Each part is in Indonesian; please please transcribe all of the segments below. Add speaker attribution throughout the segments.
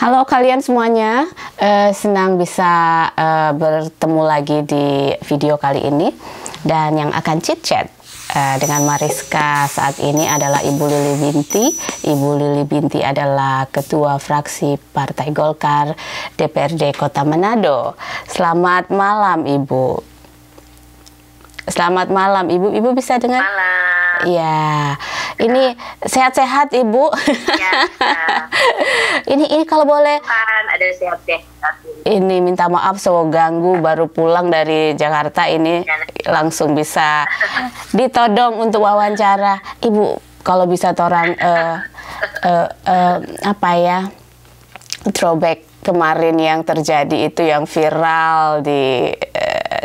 Speaker 1: Halo kalian semuanya, senang bisa bertemu lagi di video kali ini. Dan yang akan chit-chat dengan Mariska saat ini adalah Ibu Lili Binti. Ibu Lili Binti adalah Ketua Fraksi Partai Golkar DPRD Kota Manado. Selamat malam Ibu. Selamat malam Ibu. Ibu bisa dengar?
Speaker 2: Malam.
Speaker 1: Ya, ini sehat-sehat Ibu.
Speaker 2: Ya,
Speaker 1: Ini kalau boleh.
Speaker 2: Tuhan ada sehat-sehat.
Speaker 1: Ini minta maaf so ganggu, baru pulang dari Jakarta ini langsung bisa ditodong untuk wawancara. Ibu kalau bisa torang apa ya, throwback kemarin yang terjadi itu yang viral di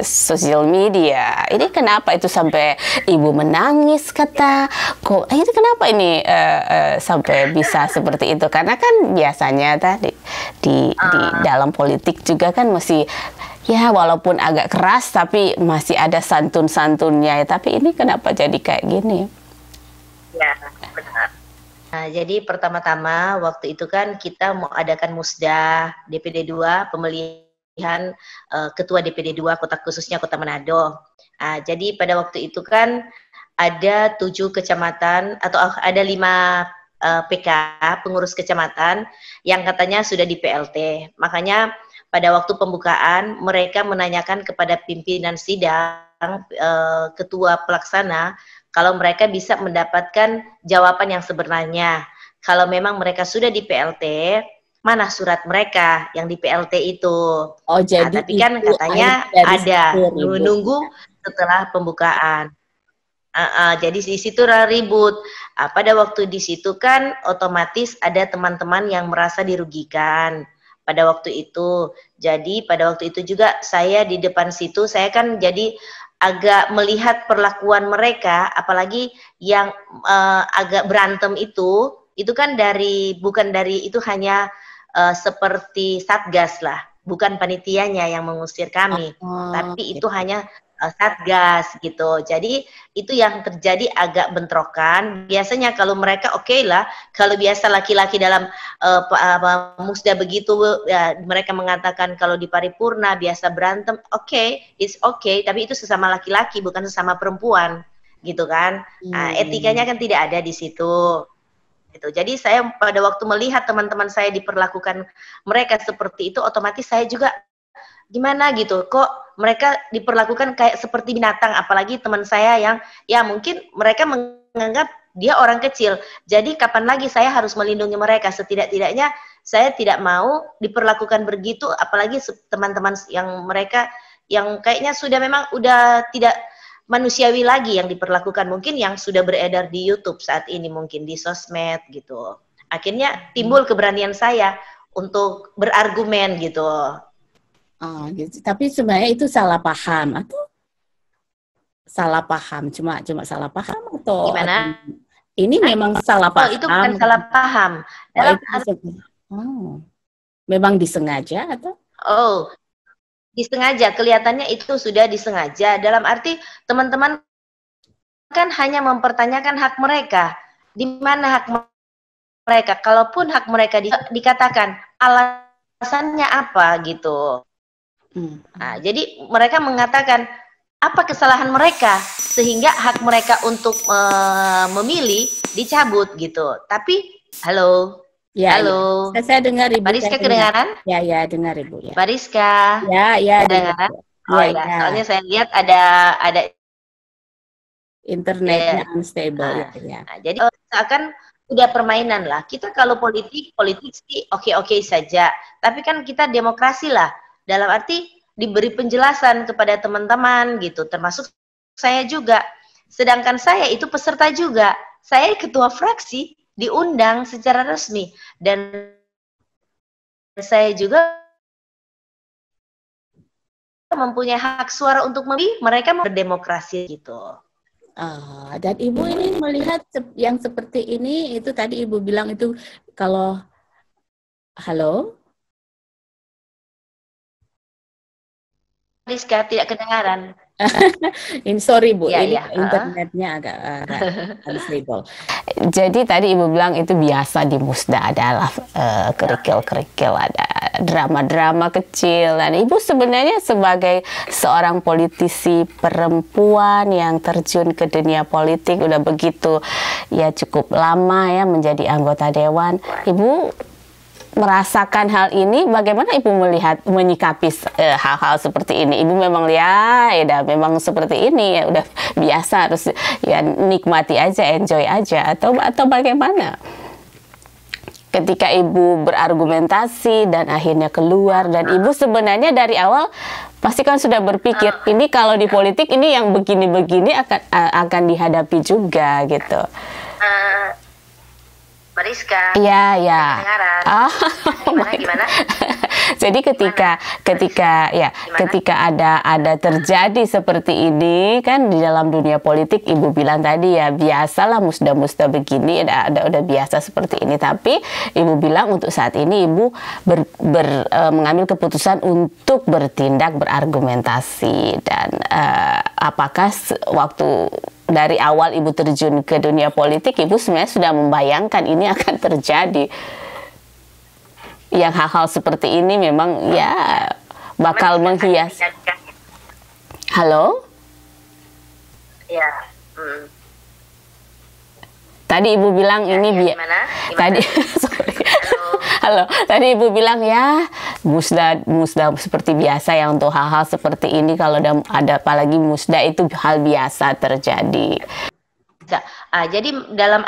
Speaker 1: sosial media. Ini kenapa itu sampai ibu menangis kata kok itu kenapa ini sampai bisa seperti itu? Karena kan biasanya tadi di dalam politik juga kan masih ya walaupun agak keras tapi masih ada santun-santunnya ya. Tapi ini kenapa jadi kayak gini?
Speaker 2: Ya, benar. Nah, jadi pertama-tama waktu itu kan kita mau adakan musda DPD 2 pemilihan ketua DPD 2 khususnya Kota Manado. Nah, jadi pada waktu itu kan ada 7 kecamatan atau ada 5 PK pengurus kecamatan yang katanya sudah di PLT. Makanya pada waktu pembukaan mereka menanyakan kepada pimpinan sidang ketua pelaksana kalau mereka bisa mendapatkan jawaban yang sebenarnya. Kalau memang mereka sudah di PLT, mana surat mereka yang di PLT itu?
Speaker 1: Oh, jadi
Speaker 2: tapi kan katanya ada, nunggu setelah pembukaan. Jadi di situ ribut. Pada waktu di situ kan otomatis ada teman-teman yang merasa dirugikan pada waktu itu. Jadi pada waktu itu juga saya di depan situ, saya kan jadi agak melihat perlakuan mereka, apalagi yang agak berantem itu kan bukan dari itu hanya seperti satgas lah, bukan panitianya yang mengusir kami, tapi itu hanya satgas gitu. Jadi itu yang terjadi agak bentrokan. Biasanya kalau mereka oke lah, kalau biasa laki-laki dalam musda begitu ya, mereka mengatakan kalau di paripurna biasa berantem, it's okay, tapi itu sesama laki-laki bukan sesama perempuan gitu kan. Etikanya kan tidak ada di situ. Gitu. Jadi saya pada waktu melihat teman-teman saya diperlakukan mereka seperti itu, otomatis saya juga gimana gitu, kok mereka diperlakukan kayak seperti binatang, apalagi teman saya yang ya mungkin mereka menganggap dia orang kecil, jadi kapan lagi saya harus melindungi mereka, setidak-tidaknya saya tidak mau diperlakukan begitu, apalagi teman-teman yang mereka yang kayaknya sudah memang udah tidak manusiawi lagi yang diperlakukan, mungkin yang sudah beredar di YouTube saat ini, mungkin di sosmed gitu. Akhirnya timbul keberanian saya untuk berargumen gitu.
Speaker 1: Gitu. Tapi sebenarnya itu salah paham atau salah paham, cuma salah paham atau
Speaker 2: gimana?
Speaker 1: Ini memang salah paham.
Speaker 2: Itu bukan salah paham.
Speaker 1: Memang disengaja atau?
Speaker 2: Disengaja, kelihatannya itu sudah disengaja. Dalam arti teman-teman kan hanya mempertanyakan hak mereka. Di mana hak mereka? Kalaupun hak mereka dikatakan, alasannya apa gitu. Nah, jadi mereka mengatakan apa kesalahan mereka sehingga hak mereka untuk memilih dicabut gitu. Tapi halo.
Speaker 1: Ya, halo. Ya. Saya dengar Ibu.
Speaker 2: Mariska kedengaran?
Speaker 1: Ya, dengar Ibu ya.
Speaker 2: Mariska.
Speaker 1: Ya,
Speaker 2: kedengaran.
Speaker 1: Ya.
Speaker 2: Soalnya saya lihat ada
Speaker 1: internetnya unstable ya.
Speaker 2: Nah, jadi seakan udah permainan lah. Kita kalau politik sih oke saja. Tapi kan kita demokrasi lah. Dalam arti diberi penjelasan kepada teman-teman gitu, termasuk saya juga. Sedangkan saya itu peserta juga. Saya ketua fraksi, diundang secara resmi, dan saya juga mempunyai hak suara untuk memilih, mereka berdemokrasi gitu.
Speaker 1: Dan Ibu ini melihat yang seperti ini, itu tadi Ibu bilang itu kalau halo?
Speaker 2: Rizka tidak kedengaran.
Speaker 1: Ini sorry Bu,
Speaker 2: Ya,
Speaker 1: ini
Speaker 2: ya.
Speaker 1: internetnya agak unstable. Jadi tadi Ibu bilang itu biasa di Musda adalah kerikil-kerikil, ada drama-drama kecil. Dan Ibu sebenarnya sebagai seorang politisi perempuan yang terjun ke dunia politik udah begitu ya cukup lama ya menjadi anggota dewan. Ibu merasakan hal ini, bagaimana Ibu melihat menyikapi hal-hal seperti ini? Ibu memang ya memang seperti ini ya udah biasa, harus ya nikmati aja, enjoy aja, atau bagaimana? Ketika Ibu berargumentasi dan akhirnya keluar, dan Ibu sebenarnya dari awal pasti kan sudah berpikir ini kalau di politik ini yang begini-begini akan dihadapi juga gitu.
Speaker 2: Mariska.
Speaker 1: Iya, ya.
Speaker 2: Gimana?
Speaker 1: Jadi ketika ada terjadi seperti ini kan di dalam dunia politik, Ibu bilang tadi ya biasalah musda-musda begini, udah biasa seperti ini. Tapi Ibu bilang untuk saat ini Ibu mengambil keputusan untuk bertindak, berargumentasi, dan apakah waktu dari awal Ibu terjun ke dunia politik, Ibu sebenarnya sudah membayangkan ini akan terjadi. Yang hal-hal seperti ini memang ya bakal menghias. Halo?
Speaker 2: Ya.
Speaker 1: Tadi Ibu bilang ini
Speaker 2: gimana?
Speaker 1: Tadi sorry. Halo. Tadi Ibu bilang ya musda seperti biasa ya untuk hal-hal seperti ini, kalau ada apalagi musda itu hal biasa terjadi.
Speaker 2: Jadi dalam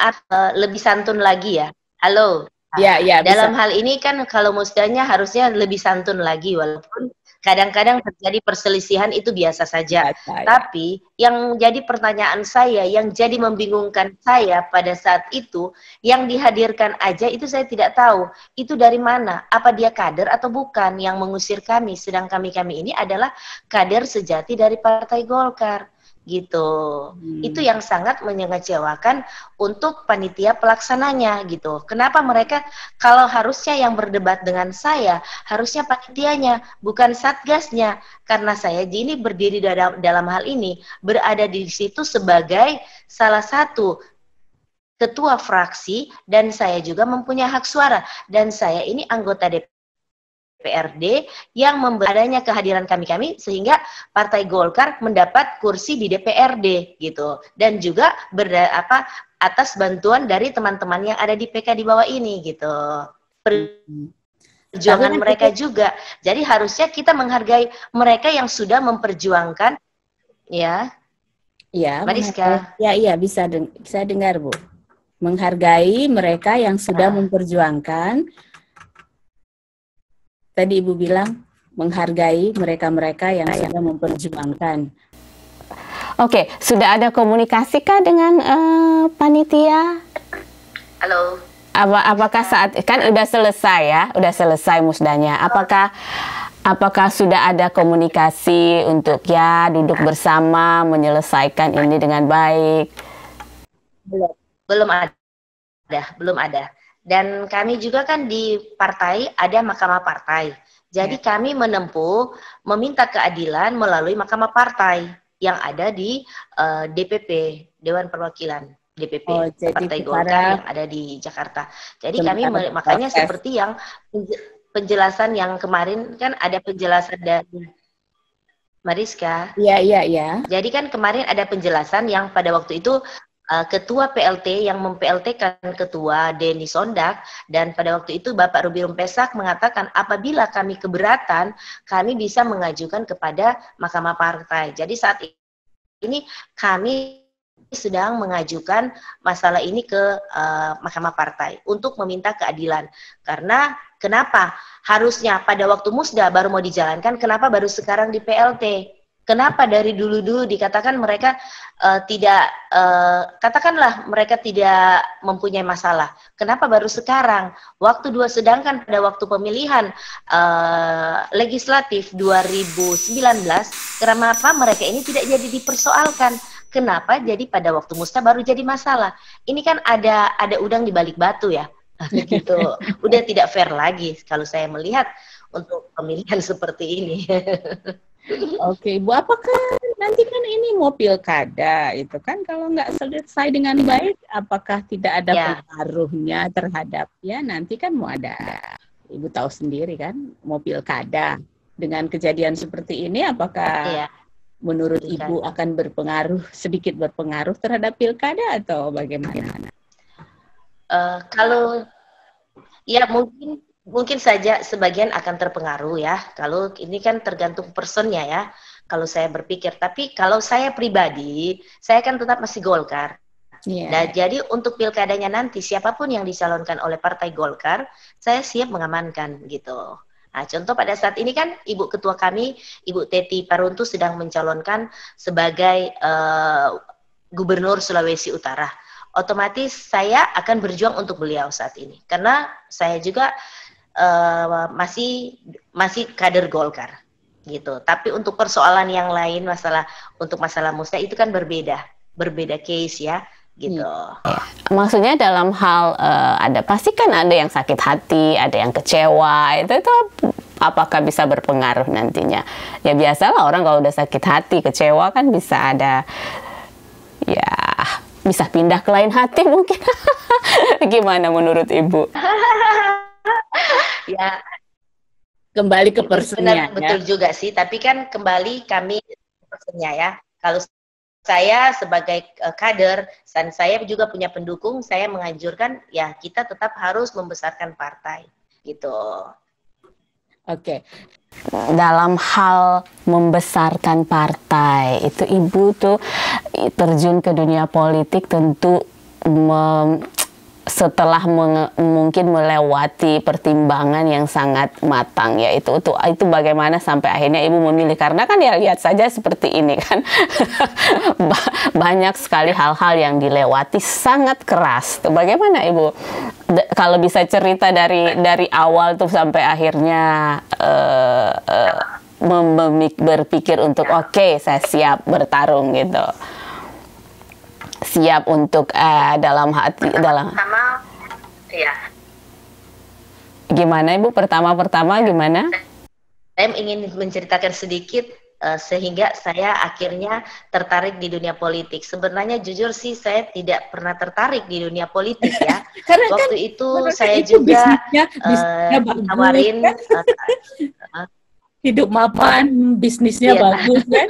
Speaker 2: lebih santun lagi ya. Halo.
Speaker 1: Ya,
Speaker 2: dalam
Speaker 1: bisa.
Speaker 2: hal ini kan kalau musdanya harusnya lebih santun lagi, walaupun kadang-kadang terjadi perselisihan itu biasa saja. Tapi yang jadi pertanyaan saya, yang jadi membingungkan saya pada saat itu, yang dihadirkan aja itu saya tidak tahu. Itu dari mana? Apa dia kader atau bukan yang mengusir kami? Sedang kami ini adalah kader sejati dari Partai Golkar. Gitu. Itu yang sangat mengecewakan untuk panitia pelaksananya gitu. Kenapa mereka, kalau harusnya yang berdebat dengan saya, harusnya panitianya, bukan satgasnya. Karena saya ini berdiri dalam hal ini, berada di situ sebagai salah satu ketua fraksi, dan saya juga mempunyai hak suara, dan saya ini anggota DPRD yang adanya kehadiran kami sehingga Partai Golkar mendapat kursi di DPRD gitu, dan juga atas bantuan dari teman-teman yang ada di PK di bawah ini gitu, perjuangan mereka juga. Jadi harusnya kita menghargai mereka yang sudah memperjuangkan ya.
Speaker 1: Ya,
Speaker 2: Mariska.
Speaker 1: Iya bisa dengar Bu. Menghargai mereka yang sudah memperjuangkan. Tadi Ibu bilang menghargai mereka-mereka yang sudah memperjuangkan. Oke, sudah ada komunikasi kah dengan panitia?
Speaker 2: Halo.
Speaker 1: Apakah saat kan udah selesai ya, udah selesai musdanya? Apakah sudah ada komunikasi untuk ya duduk bersama menyelesaikan ini dengan baik?
Speaker 2: Belum ada. Dan kami juga kan di partai ada Mahkamah Partai. Jadi kami meminta keadilan melalui Mahkamah Partai yang ada di DPP, Dewan Perwakilan DPP Partai Golkar yang ada di Jakarta. Jadi kami makanya seperti yang penjelasan yang kemarin kan ada penjelasan dari Mariska.
Speaker 1: Iya.
Speaker 2: Jadi kan kemarin ada penjelasan yang pada waktu itu Ketua PLT yang mem-PLT-kan Ketua Denny Sondak, dan pada waktu itu Bapak Ruby Rumpesak mengatakan apabila kami keberatan, kami bisa mengajukan kepada Mahkamah Partai. Jadi saat ini kami sedang mengajukan masalah ini ke Mahkamah Partai untuk meminta keadilan. Karena kenapa? Harusnya pada waktu musda baru mau dijalankan, kenapa baru sekarang di PLT? Kenapa dari dulu-dulu dikatakan mereka katakanlah mereka tidak mempunyai masalah. Kenapa baru sekarang? Sedangkan pada waktu pemilihan legislatif 2019, kenapa mereka ini tidak jadi dipersoalkan? Kenapa jadi pada waktu musda baru jadi masalah? Ini kan ada udang di balik batu ya. Gitu. Udah tidak fair lagi kalau saya melihat untuk pemilihan seperti ini.
Speaker 3: Oke, Ibu, apakah nanti kan ini mau pilkada itu kan kalau nggak selesai dengan baik, apakah tidak ada
Speaker 2: Ya,
Speaker 3: pengaruhnya terhadap ya nanti kan mau ada, Ibu tahu sendiri kan, mau pilkada dengan kejadian seperti ini, apakah
Speaker 2: iya.
Speaker 3: menurut Ibu
Speaker 2: Pilkada.
Speaker 3: akan sedikit berpengaruh terhadap pilkada atau bagaimana?
Speaker 2: Kalau ya mungkin saja sebagian akan terpengaruh ya. Kalau ini kan tergantung personnya ya. Kalau saya berpikir, tapi kalau saya pribadi, saya kan tetap masih Golkar. Nah,
Speaker 3: Iya.
Speaker 2: jadi untuk pilkadanya nanti siapapun yang dicalonkan oleh Partai Golkar, saya siap mengamankan gitu. Nah, contoh pada saat ini kan Ibu Ketua kami, Ibu Teti Paruntu sedang mencalonkan sebagai Gubernur Sulawesi Utara. Otomatis saya akan berjuang untuk beliau saat ini, karena saya juga masih kader Golkar gitu. Tapi untuk persoalan yang lain, untuk masalah musda itu kan berbeda case ya gitu.
Speaker 1: Ya, maksudnya dalam hal ada pasti kan ada yang sakit hati, ada yang kecewa, itu apakah bisa berpengaruh nantinya? Ya biasalah orang kalau udah sakit hati, kecewa kan bisa ada, ya bisa pindah ke lain hati mungkin. Gimana menurut Ibu?
Speaker 2: Ya,
Speaker 3: Kembali ke personnya
Speaker 2: benar
Speaker 3: ya.
Speaker 2: betul juga sih. Tapi kan kembali kami personnya ya. Kalau saya sebagai kader dan saya juga punya pendukung, saya menganjurkan ya kita tetap harus membesarkan partai gitu.
Speaker 3: Oke.
Speaker 1: Dalam hal membesarkan partai, itu Ibu tuh terjun ke dunia politik tentu setelah mungkin melewati pertimbangan yang sangat matang, ya itu bagaimana sampai akhirnya Ibu memilih, karena kan ya lihat saja seperti ini kan. Banyak sekali hal-hal yang dilewati sangat keras. Bagaimana Ibu kalau bisa cerita dari awal tuh sampai akhirnya berpikir untuk oke, saya siap bertarung gitu, siap untuk dalam
Speaker 2: Ya.
Speaker 1: Gimana Ibu pertama gimana?
Speaker 2: Saya ingin menceritakan sedikit sehingga saya akhirnya tertarik di dunia politik. Sebenarnya jujur sih saya tidak pernah tertarik di dunia politik ya.
Speaker 3: Karena
Speaker 2: Waktu
Speaker 3: kan
Speaker 2: itu
Speaker 3: menurut
Speaker 2: saya
Speaker 3: itu
Speaker 2: juga
Speaker 3: bisnisnya bagus
Speaker 2: ditawarin
Speaker 3: kan? Hidup mapan, bisnisnya
Speaker 2: iya.
Speaker 3: bagus kan?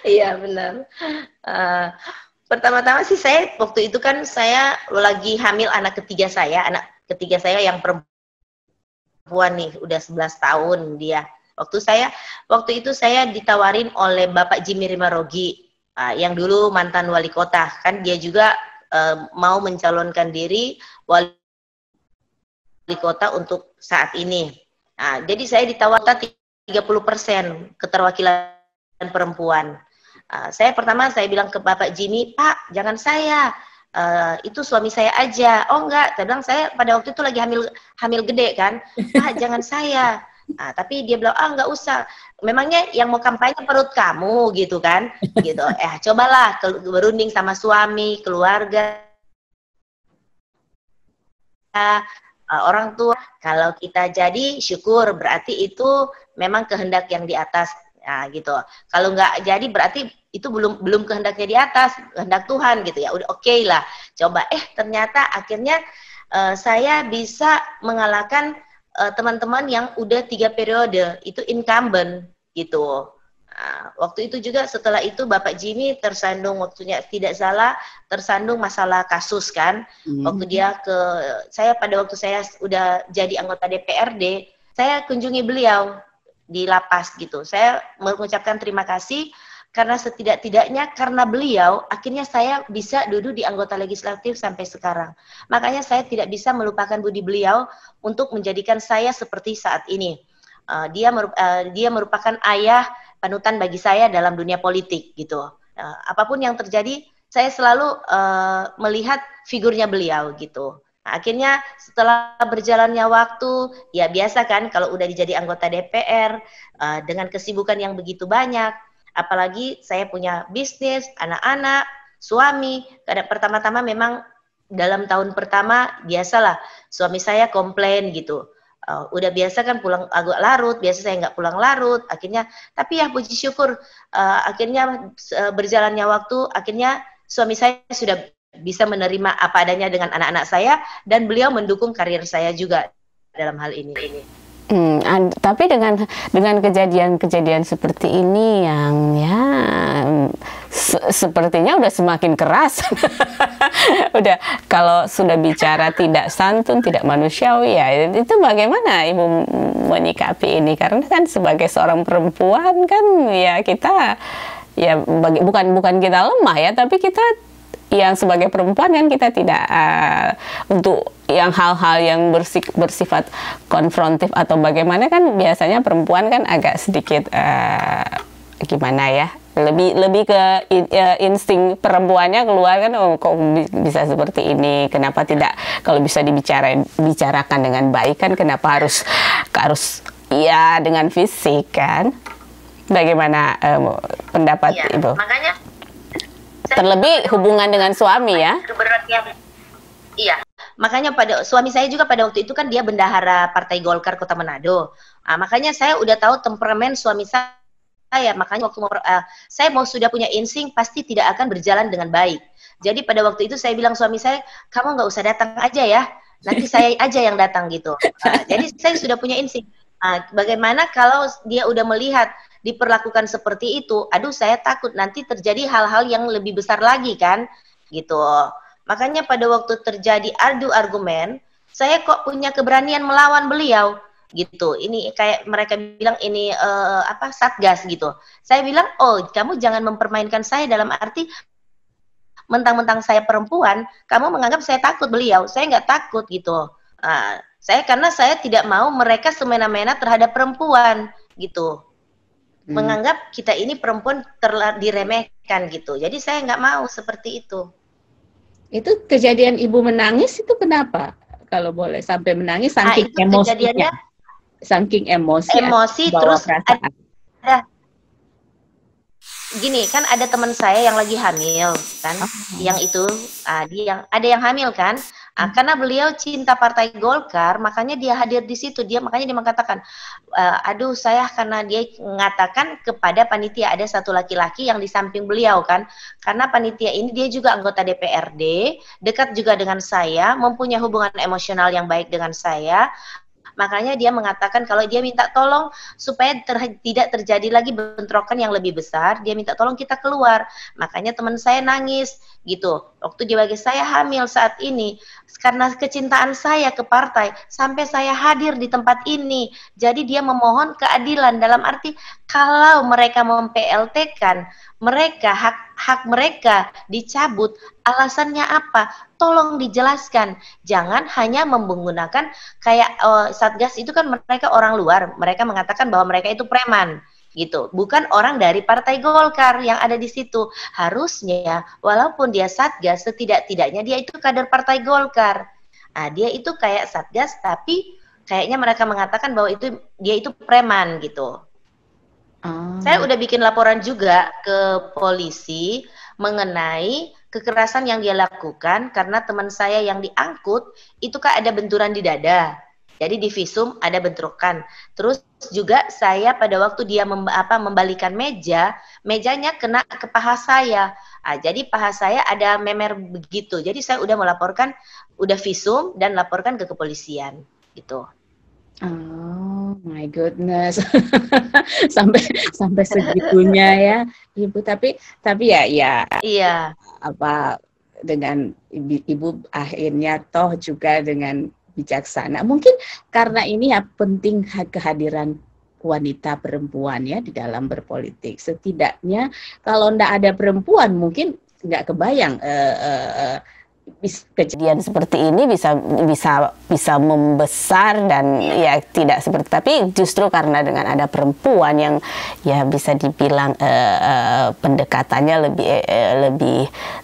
Speaker 2: Iya benar. Pertama-tama sih saya waktu itu kan saya lagi hamil anak ketiga saya yang perempuan nih, udah 11 tahun dia. Waktu itu saya ditawarin oleh Bapak Jimmy Rimarogi, yang dulu mantan wali kota, kan dia juga mau mencalonkan diri wali kota untuk saat ini. Nah, jadi saya ditawarkan 30% keterwakilan perempuan. Saya bilang ke Bapak Jimmy, Pak, jangan saya, itu suami saya aja. Oh enggak, saya bilang saya pada waktu itu lagi hamil gede kan, Pak jangan saya. Tapi dia bilang, enggak usah. Memangnya yang mau kampanye perut kamu gitu kan, gitu. Cobalah berunding sama suami, keluarga, orang tua. Kalau kita jadi syukur, berarti itu memang kehendak yang di atas. Nah, gitu. Kalau nggak jadi berarti itu belum kehendaknya di atas, kehendak Tuhan gitu ya. Udah oke lah. Coba ternyata akhirnya saya bisa mengalahkan teman-teman yang udah 3 periode, itu incumbent gitu. Nah, waktu itu juga setelah itu Bapak Jimmy tersandung, waktunya tidak salah tersandung masalah kasus kan. Waktu pada waktu saya udah jadi anggota DPRD, saya kunjungi beliau di lapas gitu. Saya mengucapkan terima kasih karena setidak-tidaknya karena beliau akhirnya saya bisa duduk di anggota legislatif sampai sekarang. Makanya saya tidak bisa melupakan budi beliau untuk menjadikan saya seperti saat ini. Dia merupakan ayah panutan bagi saya dalam dunia politik gitu. Apapun yang terjadi, saya selalu melihat figurnya beliau gitu. Akhirnya setelah berjalannya waktu, ya biasa kan kalau udah jadi anggota DPR dengan kesibukan yang begitu banyak, apalagi saya punya bisnis, anak-anak, suami. Kadang pertama-tama memang dalam tahun pertama biasalah suami saya komplain gitu. Udah biasa kan pulang agak larut, biasa saya nggak pulang larut, akhirnya, tapi ya puji syukur, akhirnya berjalannya waktu, akhirnya suami saya sudah bisa menerima apa adanya dengan anak-anak saya, dan beliau mendukung karir saya juga dalam hal ini.
Speaker 1: Tapi dengan kejadian-kejadian seperti ini yang ya sepertinya udah semakin keras. Udah kalau sudah bicara tidak santun, tidak manusiawi, ya itu bagaimana Ibu menyikapi ini? Karena kan sebagai seorang perempuan kan ya kita ya bukan kita lemah ya, tapi kita yang sebagai perempuan kan kita tidak untuk yang hal-hal yang bersifat konfrontif atau bagaimana, kan biasanya perempuan kan agak sedikit gimana ya, lebih ke insting perempuannya keluar kan, oh, kok bisa seperti ini, kenapa tidak, kalau bisa dibicarakan dengan baik kan, kenapa harus ya dengan fisik kan? Bagaimana pendapat Ibu?
Speaker 2: Makanya
Speaker 1: terlebih hubungan dengan suami ya.
Speaker 2: Iya. Makanya pada suami saya juga pada waktu itu kan dia bendahara Partai Golkar Kota Manado. Makanya saya udah tahu temperamen suami saya. Makanya waktu saya sudah punya insting pasti tidak akan berjalan dengan baik. Jadi pada waktu itu saya bilang suami saya, kamu nggak usah datang aja ya, nanti saya aja yang datang gitu. Jadi saya sudah punya insting. Bagaimana kalau dia udah melihat diperlakukan seperti itu, aduh saya takut nanti terjadi hal-hal yang lebih besar lagi kan, gitu. Makanya pada waktu terjadi adu argumen, saya kok punya keberanian melawan beliau, gitu. Ini kayak mereka bilang ini satgas gitu. Saya bilang, oh kamu jangan mempermainkan saya dalam arti mentang-mentang saya perempuan, kamu menganggap saya takut beliau. Saya nggak takut gitu. Karena saya tidak mau mereka semena-mena terhadap perempuan gitu. Menganggap kita ini perempuan diremehkan gitu. Jadi saya nggak mau seperti itu.
Speaker 3: Itu kejadian Ibu menangis itu kenapa? Kalau boleh sampai menangis saking emosinya. Saking emosi
Speaker 2: terus ada gini kan, ada teman saya yang lagi hamil kan, yang itu ada yang hamil kan, karena beliau cinta Partai Golkar, makanya dia hadir di situ. Makanya dia mengatakan, aduh saya, karena dia mengatakan kepada panitia, ada satu laki-laki yang di samping beliau kan, karena panitia ini dia juga anggota DPRD, dekat juga dengan saya, mempunyai hubungan emosional yang baik dengan saya. Makanya dia mengatakan kalau dia minta tolong supaya tidak terjadi lagi bentrokan yang lebih besar, dia minta tolong kita keluar. Makanya teman saya nangis gitu. Waktu dia bagi saya hamil saat ini, karena kecintaan saya ke partai, sampai saya hadir di tempat ini. Jadi dia memohon keadilan dalam arti kalau mereka mem-PLT-kan, mereka hak mereka dicabut, alasannya apa? Tolong dijelaskan. Jangan hanya menggunakan kayak Satgas itu kan mereka orang luar, mereka mengatakan bahwa mereka itu preman gitu. Bukan orang dari Partai Golkar yang ada di situ. Harusnya walaupun dia Satgas, setidak-tidaknya dia itu kader Partai Golkar. Dia itu kayak Satgas tapi kayaknya mereka mengatakan bahwa dia itu preman gitu. Saya udah bikin laporan juga ke polisi mengenai kekerasan yang dia lakukan karena teman saya yang diangkut itu kan ada benturan di dada. Jadi di visum ada bentrokan. Terus juga saya pada waktu dia membalikan mejanya kena ke paha saya. Jadi paha saya ada memer begitu. Jadi saya udah melaporkan, udah visum dan laporkan ke kepolisian gitu.
Speaker 3: Oh my goodness. sampai segitunya ya Ibu, tapi ya
Speaker 2: iya,
Speaker 3: apa dengan Ibu akhirnya toh juga dengan bijaksana. Mungkin karena ini ya penting kehadiran wanita perempuan ya di dalam berpolitik. Setidaknya kalau enggak ada perempuan mungkin nggak kebayang
Speaker 1: kejadian seperti ini bisa membesar dan ya tidak seperti, tapi justru karena dengan ada perempuan yang ya bisa dibilang pendekatannya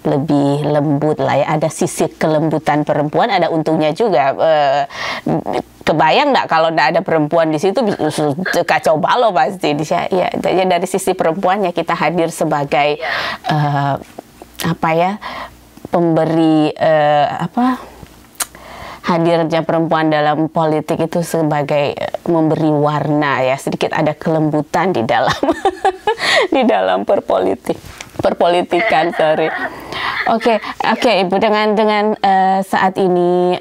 Speaker 1: lebih lembut lah ya, ada sisi kelembutan perempuan, ada untungnya juga. Kebayang nggak kalau nggak ada perempuan di situ, kacau balau pasti. Ya, dari sisi perempuannya kita hadir sebagai pemberi hadirnya perempuan dalam politik itu sebagai memberi warna ya, sedikit ada kelembutan di dalam di dalam perpolitikan, sorry. Oke, Ibu, dengan saat ini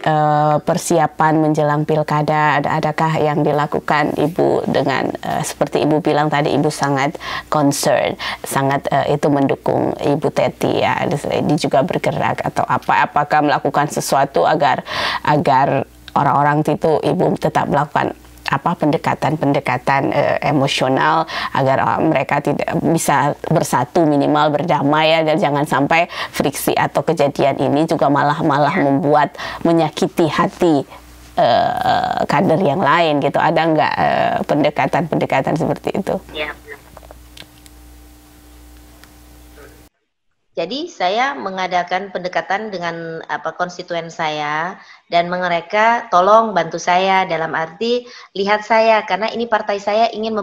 Speaker 1: persiapan menjelang pilkada, adakah yang dilakukan Ibu dengan seperti Ibu bilang tadi, Ibu sangat concern, sangat itu mendukung Ibu Teti ya, ini juga bergerak atau apakah melakukan sesuatu agar orang-orang itu Ibu tetap melakukan pendekatan emosional agar mereka tidak bisa bersatu, minimal berdamai ya, dan jangan sampai friksi atau kejadian ini juga malah membuat menyakiti hati kader yang lain gitu. Ada nggak pendekatan seperti itu?
Speaker 2: Ya. Jadi saya mengadakan pendekatan dengan konstituen saya dan mereka tolong bantu saya dalam arti lihat saya karena ini partai saya ingin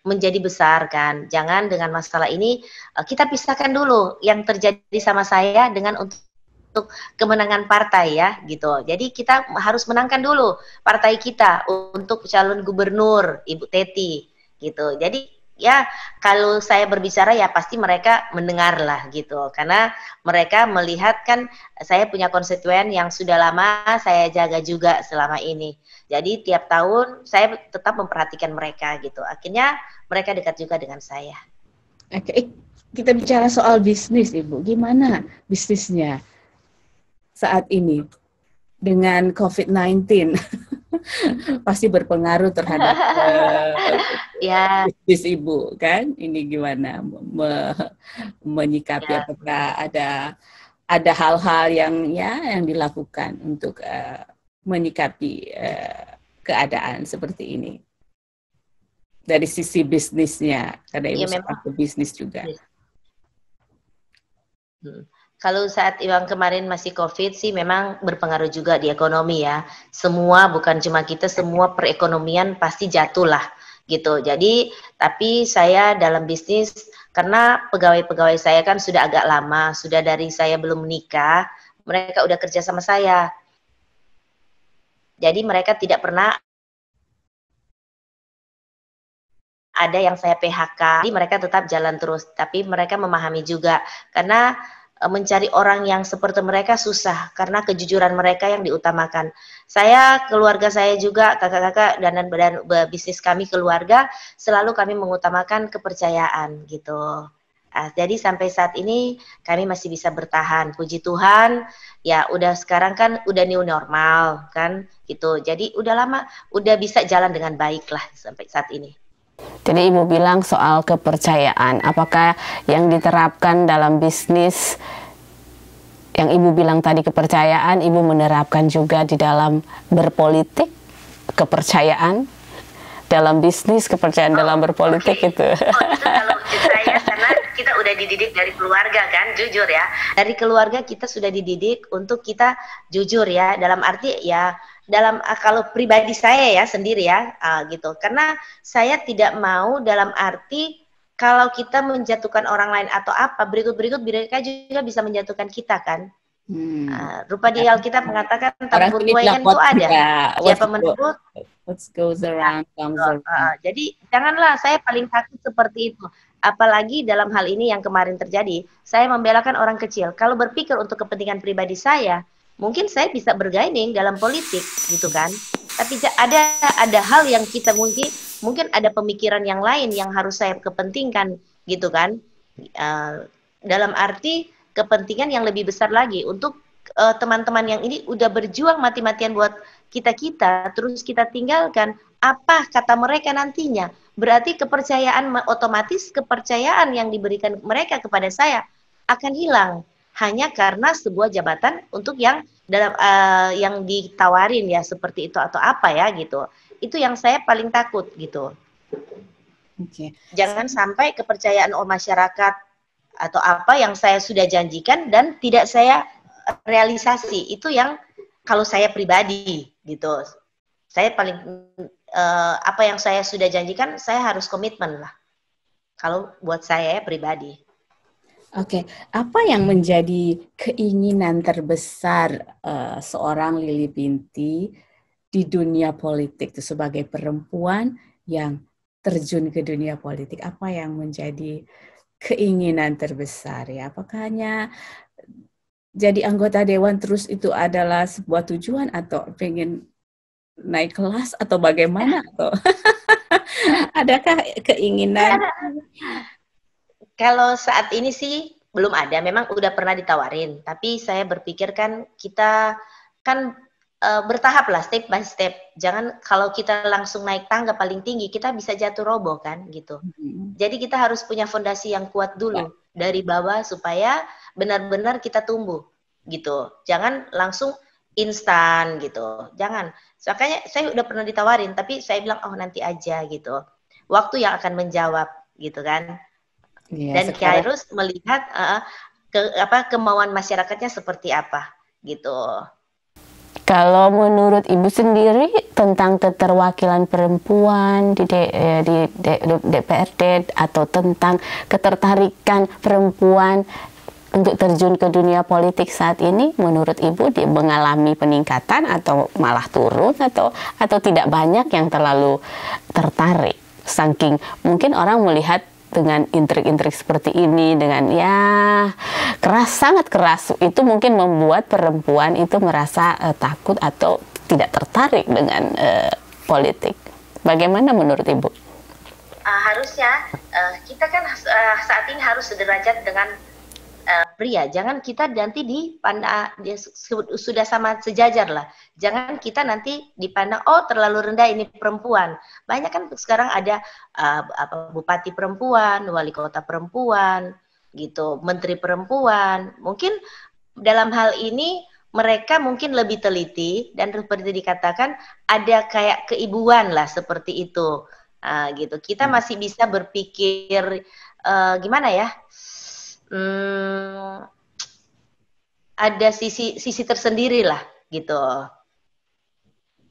Speaker 2: menjadi besar kan. Jangan dengan masalah ini kita pisahkan dulu yang terjadi sama saya dengan untuk kemenangan partai ya gitu. Jadi kita harus menangkan dulu partai kita untuk calon gubernur Ibu Teti gitu. Jadi ya, kalau saya berbicara ya pasti mereka mendengar lah gitu. Karena mereka melihat kan saya punya konstituen yang sudah lama saya jaga juga selama ini. Jadi tiap tahun saya tetap memperhatikan mereka gitu. Akhirnya mereka dekat juga dengan saya.
Speaker 3: Oke, kita bicara soal bisnis, Ibu. Gimana bisnisnya saat ini dengan COVID-19? Pasti berpengaruh terhadap
Speaker 2: ya
Speaker 3: bisnis Ibu kan. Ini gimana menyikapi apakah ada hal-hal yang dilakukan untuk menyikapi keadaan seperti ini dari sisi bisnisnya, karena Ibu sangat ke bisnis juga.
Speaker 2: Kalau saat yang kemarin masih COVID sih memang berpengaruh juga di ekonomi ya. Semua, bukan cuma kita, semua perekonomian pasti jatuh lah gitu. Jadi, tapi saya dalam bisnis, karena pegawai-pegawai saya kan sudah agak lama, sudah dari saya belum menikah, mereka udah kerja sama saya. Jadi mereka tidak pernah ada yang saya PHK, jadi mereka tetap jalan terus. Tapi mereka memahami juga, karena mencari orang yang seperti mereka susah karena kejujuran mereka yang diutamakan. Saya, keluarga saya juga, kakak-kakak dan bisnis kami keluarga selalu kami mengutamakan kepercayaan gitu. Jadi sampai saat ini kami masih bisa bertahan. Puji Tuhan, ya udah sekarang kan udah new normal kan gitu. Jadi udah lama, udah bisa jalan dengan baik lah sampai saat ini.
Speaker 1: Jadi Ibu bilang soal kepercayaan, apakah yang diterapkan dalam bisnis yang Ibu bilang tadi kepercayaan, Ibu menerapkan juga di dalam berpolitik, kepercayaan dalam bisnis, kepercayaan dalam berpolitik itu?
Speaker 2: Kalau saya, karena kita udah dididik dari keluarga kan, jujur ya. Dari keluarga kita sudah dididik untuk kita jujur ya, dalam arti ya, kalau pribadi saya ya sendiri ya gitu, karena saya tidak mau dalam arti kalau kita menjatuhkan orang lain atau apa, berikut mereka juga bisa menjatuhkan kita kan. Rupa di Alkitab mengatakan tampur tuai kan itu ada. Siapa menurut
Speaker 3: what goes around comes around.
Speaker 2: Jadi janganlah, saya paling takut seperti itu. Apalagi dalam hal ini yang kemarin terjadi, saya membelakan orang kecil. Kalau berpikir untuk kepentingan pribadi saya, mungkin saya bisa bergaining dalam politik gitu kan. Tapi ada hal yang kita mungkin ada pemikiran yang lain yang harus saya kepentingkan gitu kan. Dalam arti kepentingan yang lebih besar lagi untuk teman-teman yang ini udah berjuang mati-matian buat kita terus kita tinggalkan, apa kata mereka nantinya? Berarti otomatis kepercayaan yang diberikan mereka kepada saya akan hilang hanya karena sebuah jabatan untuk yang yang ditawarin ya seperti itu atau apa ya gitu. Itu yang saya paling takut gitu. Jangan sampai kepercayaan masyarakat atau apa yang saya sudah janjikan dan tidak saya realisasi. Itu yang kalau saya pribadi gitu. Saya paling apa yang saya sudah janjikan saya harus komitmen lah. Kalau buat saya pribadi.
Speaker 3: Oke, apa yang menjadi keinginan terbesar seorang Lili Binti di dunia politik itu sebagai perempuan yang terjun ke dunia politik? Apa yang menjadi keinginan terbesar ya? Apakah hanya jadi anggota dewan terus itu adalah sebuah tujuan atau pengen naik kelas atau bagaimana atau adakah keinginan?
Speaker 2: Kalau saat ini sih belum ada, memang udah pernah ditawarin, tapi saya berpikir kan kita kan bertahap lah, step by step. Jangan kalau kita langsung naik tangga paling tinggi, kita bisa jatuh roboh kan gitu. Jadi kita harus punya fondasi yang kuat dulu dari bawah supaya benar-benar kita tumbuh gitu. Jangan langsung instan gitu. Jangan. Makanya saya udah pernah ditawarin, tapi saya bilang oh nanti aja gitu. Waktu yang akan menjawab gitu kan.
Speaker 3: Ya,
Speaker 2: Dan harus melihat kemauan masyarakatnya seperti apa gitu.
Speaker 1: Kalau menurut Ibu sendiri tentang keterwakilan perempuan di DPRD atau tentang ketertarikan perempuan untuk terjun ke dunia politik saat ini, menurut Ibu dia mengalami peningkatan atau malah turun atau tidak banyak yang terlalu tertarik? Saking mungkin orang melihat dengan intrik-intrik seperti ini, dengan ya sangat keras, itu mungkin membuat perempuan itu merasa takut atau tidak tertarik dengan politik. Bagaimana menurut Ibu?
Speaker 2: Harusnya kita kan saat ini harus sederajat dengan pria. Jangan kita nanti dipandang sudah sama sejajar lah. Jangan kita nanti dipandang oh terlalu rendah ini perempuan. Banyak kan sekarang ada bupati perempuan, wali kota perempuan, gitu, menteri perempuan. Mungkin dalam hal ini mereka mungkin lebih teliti dan seperti dikatakan ada kayak keibuan lah seperti itu. Gitu. Kita masih bisa berpikir gimana ya? Ada sisi tersendiri lah gitu.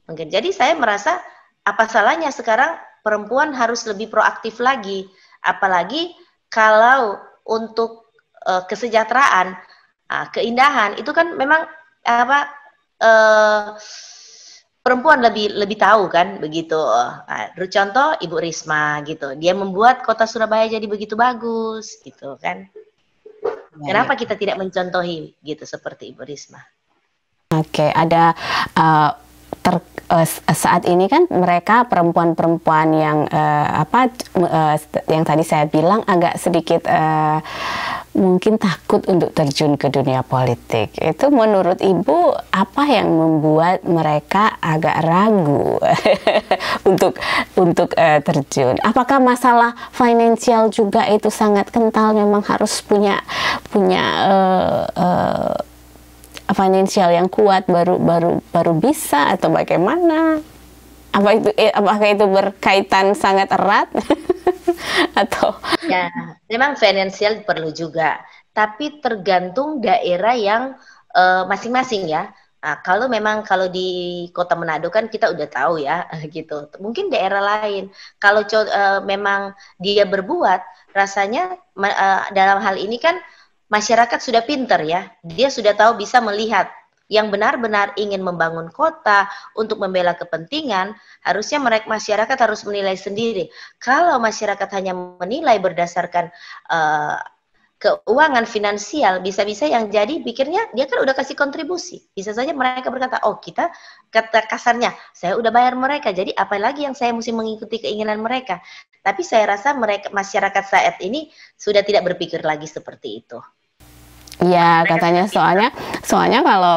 Speaker 2: Mungkin jadi saya merasa apa salahnya sekarang perempuan harus lebih proaktif lagi, apalagi kalau untuk kesejahteraan, keindahan itu kan memang perempuan lebih tahu kan begitu. Contoh Ibu Risma gitu, dia membuat kota Surabaya jadi begitu bagus gitu kan. Kenapa kita tidak mencontohi gitu seperti Ibu Risma?
Speaker 1: Oke, ada saat ini kan mereka perempuan-perempuan yang yang tadi saya bilang agak sedikit mungkin takut untuk terjun ke dunia politik. Itu menurut Ibu apa yang membuat mereka agak ragu untuk terjun? Apakah masalah finansial juga itu sangat kental, memang harus punya finansial yang kuat baru bisa atau bagaimana? Apakah itu berkaitan sangat erat? Atau
Speaker 2: ya memang finansial perlu juga, tapi tergantung daerah yang masing-masing ya. Kalau di Kota Manado kan kita udah tahu ya gitu. Mungkin daerah lain kalau memang dia berbuat rasanya dalam hal ini kan masyarakat sudah pinter ya, dia sudah tahu bisa melihat yang benar-benar ingin membangun kota untuk membela kepentingan, harusnya masyarakat harus menilai sendiri. Kalau masyarakat hanya menilai berdasarkan keuangan finansial, bisa-bisa yang jadi pikirnya dia kan udah kasih kontribusi. Bisa saja mereka berkata, oh kita kata kasarnya, saya udah bayar mereka, jadi apa lagi yang saya mesti mengikuti keinginan mereka. Tapi saya rasa masyarakat saat ini sudah tidak berpikir lagi seperti itu.
Speaker 1: Ya katanya soalnya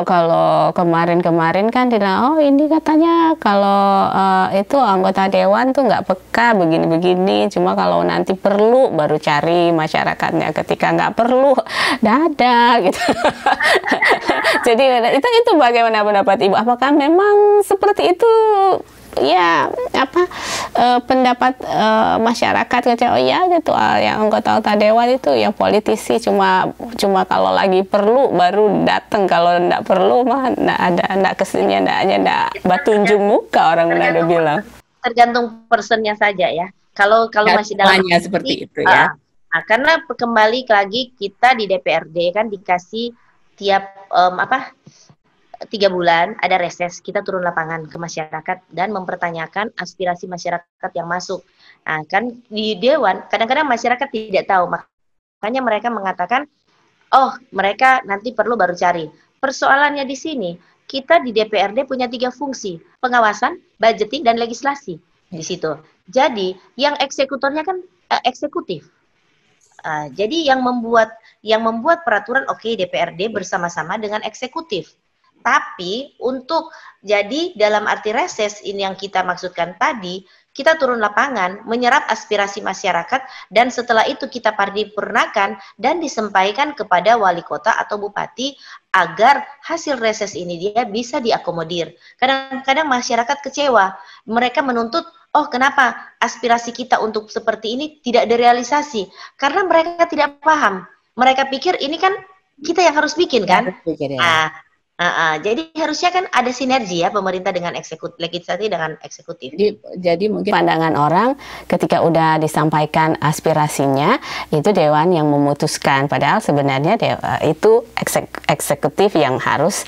Speaker 1: kalau kemarin kan bilang oh ini katanya kalau itu anggota dewan tuh nggak peka begini-begini, cuma kalau nanti perlu baru cari masyarakatnya, ketika nggak perlu dadah gitu. Jadi itu bagaimana pendapat Ibu? Apakah memang seperti itu? Ya pendapat masyarakat kecil, oh ya gitu, yang anggota dewan itu yang politisi cuma kalau lagi perlu baru datang, kalau enggak perlu mah enggak kesini, enggak batunjung muka, orang Manado bilang.
Speaker 2: Tergantung personnya saja ya. Kalau masih dalam
Speaker 3: seperti itu ya.
Speaker 2: Nah, karena kembali lagi kita di DPRD kan dikasih tiap 3 bulan ada reses, kita turun lapangan ke masyarakat dan mempertanyakan aspirasi masyarakat yang masuk. Nah, kan di Dewan kadang-kadang masyarakat tidak tahu, makanya mereka mengatakan, oh mereka nanti perlu baru cari. Persoalannya di sini, kita di DPRD punya 3 fungsi, pengawasan, budgeting, dan legislasi di situ. Jadi yang eksekutornya kan eksekutif. Jadi yang membuat peraturan DPRD bersama-sama dengan eksekutif. Tapi untuk jadi dalam arti reses ini yang kita maksudkan tadi, kita turun lapangan, menyerap aspirasi masyarakat, dan setelah itu kita paripurnakan dan disampaikan kepada wali kota atau bupati agar hasil reses ini dia bisa diakomodir. Kadang-kadang masyarakat kecewa, mereka menuntut, oh kenapa aspirasi kita untuk seperti ini tidak direalisasi? Karena mereka tidak paham, mereka pikir ini kan kita yang harus bikin kan? Jadi harusnya kan ada sinergi ya pemerintah dengan legislatif dengan eksekutif.
Speaker 1: Jadi mungkin pandangan orang ketika udah disampaikan aspirasinya itu dewan yang memutuskan, padahal sebenarnya itu eksekutif yang harus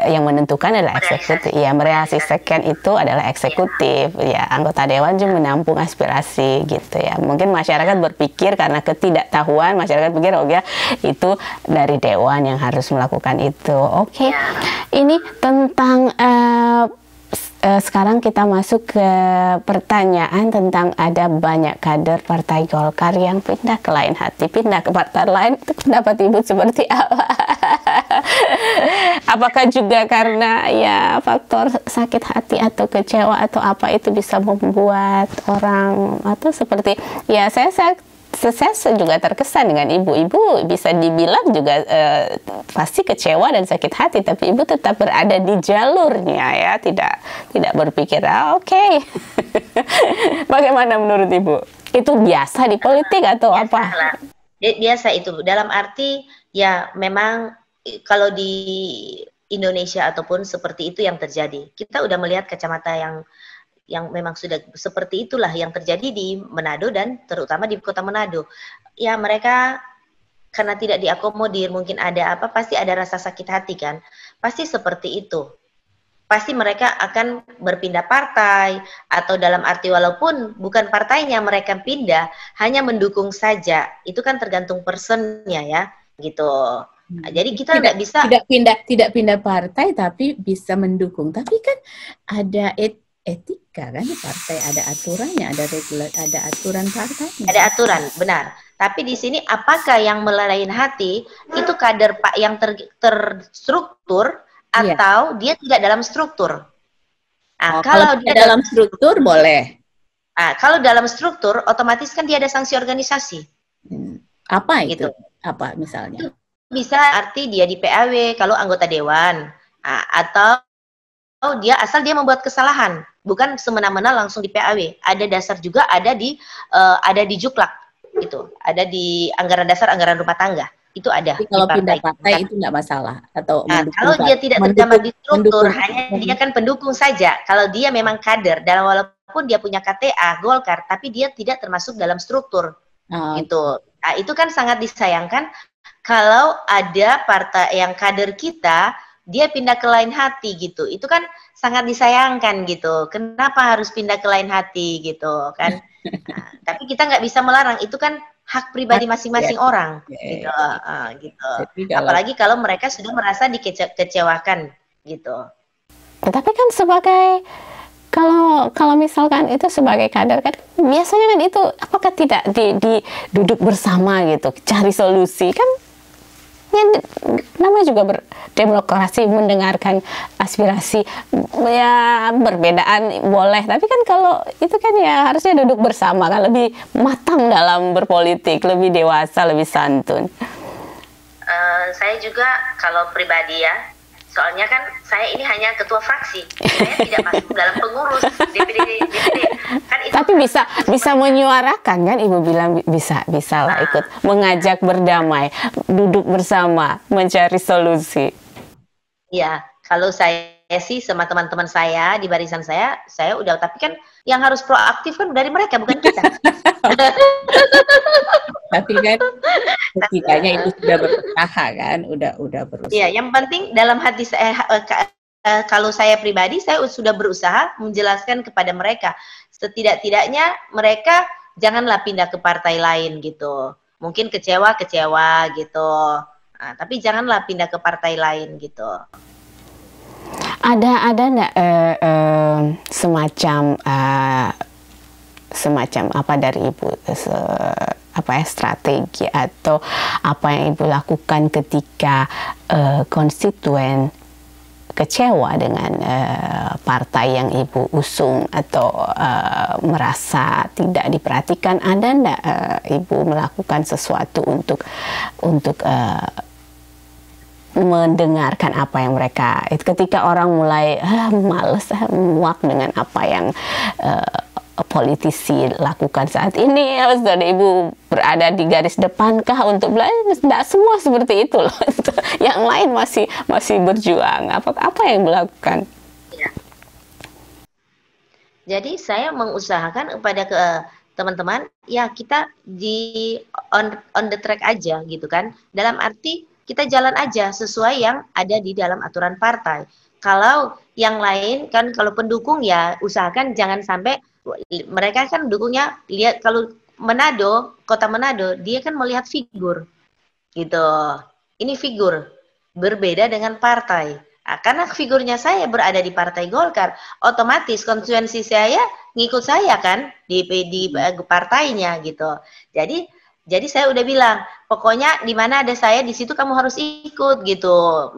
Speaker 1: yang menentukan adalah eksekutif. Ya, merealisasikan itu adalah eksekutif. Ya, anggota dewan juga menampung aspirasi gitu ya. Mungkin masyarakat berpikir karena ketidaktahuan masyarakat pikir oh ya itu dari dewan yang harus melakukan itu. Oke. Ini tentang sekarang kita masuk ke pertanyaan tentang ada banyak kader Partai Golkar yang pindah ke lain hati, pindah ke partai lain. Pendapat Ibu seperti apa? Apakah juga karena ya faktor sakit hati atau kecewa atau apa itu bisa membuat orang atau seperti ya saya juga terkesan dengan ibu bisa dibilang juga pasti kecewa dan sakit hati, tapi ibu tetap berada di jalurnya ya, tidak berpikir oke. Bagaimana menurut ibu? Itu biasa di politik atau
Speaker 2: biasa
Speaker 1: apa?
Speaker 2: Lah. Biasa itu dalam arti ya memang kalau di Indonesia ataupun seperti itu yang terjadi. Kita udah melihat kacamata yang memang sudah seperti itulah yang terjadi di Manado dan terutama di kota Manado. Ya mereka karena tidak diakomodir, mungkin ada apa, pasti ada rasa sakit hati kan. Pasti seperti itu. Pasti mereka akan berpindah partai atau dalam arti walaupun bukan partainya mereka pindah, hanya mendukung saja. Itu kan tergantung personnya ya, gitu. Nah, jadi kita tidak bisa
Speaker 3: tidak pindah partai tapi bisa mendukung. Tapi kan ada etika kan di partai, ada aturannya, ada aturan partainya.
Speaker 2: Ada aturan, benar. Tapi di sini apakah yang melelahin hati itu kader Pak yang terstruktur atau dia tidak dalam struktur? Nah, kalau dia
Speaker 3: dalam struktur boleh.
Speaker 2: Nah, kalau dalam struktur otomatis kan dia ada sanksi organisasi.
Speaker 3: Apa itu? Gitu. Apa misalnya?
Speaker 2: Itu bisa arti dia di PAW kalau anggota dewan, atau dia asal dia membuat kesalahan, bukan semena-mena langsung di PAW. Ada dasar juga, ada di Juklak, itu ada di anggaran dasar anggaran rumah tangga, itu ada.
Speaker 3: Jadi kalau pindah partai itu nggak masalah atau
Speaker 2: kalau dia tidak terjamah di struktur, hanya dia kan pendukung saja. Kalau dia memang kader, dalam walaupun dia punya KTA Golkar, tapi dia tidak termasuk dalam struktur, gitu. Nah, itu kan sangat disayangkan kalau ada partai yang kader kita dia pindah ke lain hati gitu, itu kan sangat disayangkan gitu. Kenapa harus pindah ke lain hati gitu kan? Nah, tapi kita nggak bisa melarang, itu kan hak pribadi masing-masing orang gitu. Gitu. Apalagi kalau mereka sudah merasa dikecewakan gitu.
Speaker 1: Tetapi kan sebagai kalau misalkan itu sebagai kader kan biasanya kan itu apakah tidak duduk bersama gitu, cari solusi kan? Ya, namanya juga berdemokrasi, mendengarkan aspirasi ya, perbedaan boleh, tapi kan kalau itu kan ya harusnya duduk bersama kan, lebih matang dalam berpolitik, lebih dewasa, lebih santun.
Speaker 2: Saya juga kalau pribadi ya, soalnya kan saya ini hanya ketua fraksi, saya tidak masuk dalam pengurus DPD kan itu.
Speaker 1: Tapi bisa menyuarakan kan, ibu bilang bisa lah ikut mengajak berdamai, duduk bersama, mencari solusi.
Speaker 2: Ya, kalau saya sih sama teman-teman saya di barisan saya udah, tapi kan yang harus proaktif kan dari mereka, bukan kita.
Speaker 3: Tapi kan ketiganya itu sudah berusaha kan, udah berusaha.
Speaker 2: Iya, yang penting dalam hati saya, kalau saya pribadi, saya sudah berusaha menjelaskan kepada mereka. Setidak-tidaknya mereka janganlah pindah ke partai lain gitu. Mungkin kecewa gitu. Nah, tapi janganlah pindah ke partai lain gitu.
Speaker 1: Ada enggak semacam apa dari Ibu, strategi atau apa yang Ibu lakukan ketika konstituen kecewa dengan partai yang Ibu usung atau merasa tidak diperhatikan? Ada enggak Ibu melakukan sesuatu untuk mendengarkan apa yang mereka, ketika orang mulai males, muak dengan apa yang politisi lakukan saat ini, dan Ibu berada di garis depankah untuk belajar? Tidak semua seperti itu loh. Yang lain masih berjuang. Apa yang Ibu lakukan?
Speaker 2: Ya. Jadi saya mengusahakan kepada teman-teman, ya kita on the track aja gitu kan. Dalam arti kita jalan aja sesuai yang ada di dalam aturan partai. Kalau yang lain kan, kalau pendukung ya usahakan jangan sampai, mereka kan dukungnya, lihat kalau Manado, kota Manado, dia kan melihat figur gitu. Ini figur berbeda dengan partai. Nah, karena figurnya saya berada di Partai Golkar, otomatis konstituensi saya ngikut saya kan di partainya gitu. Jadi saya udah bilang, pokoknya di mana ada saya di situ kamu harus ikut gitu.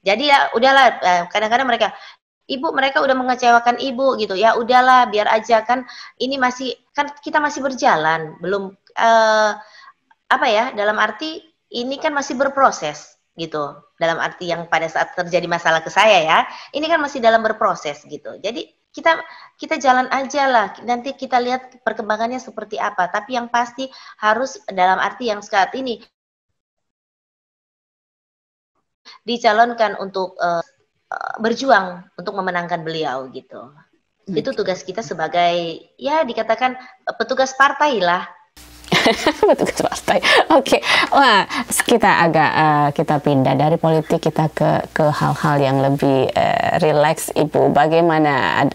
Speaker 2: Jadi ya udahlah, kadang-kadang mereka, Ibu, mereka udah mengecewakan Ibu gitu. Ya udahlah, biar aja kan ini masih, kan kita masih berjalan, belum apa ya, dalam arti ini kan masih berproses gitu. Dalam arti yang pada saat terjadi masalah ke saya ya, ini kan masih dalam berproses gitu. Jadi kita jalan aja lah, nanti kita lihat perkembangannya seperti apa. Tapi yang pasti harus dalam arti yang saat ini dicalonkan untuk berjuang untuk memenangkan beliau gitu. Itu tugas kita sebagai, ya dikatakan petugas partai lah.
Speaker 1: Petugas partai. Oke. Wah, kita pindah dari politik, kita ke hal-hal yang lebih rileks, Ibu. Bagaimana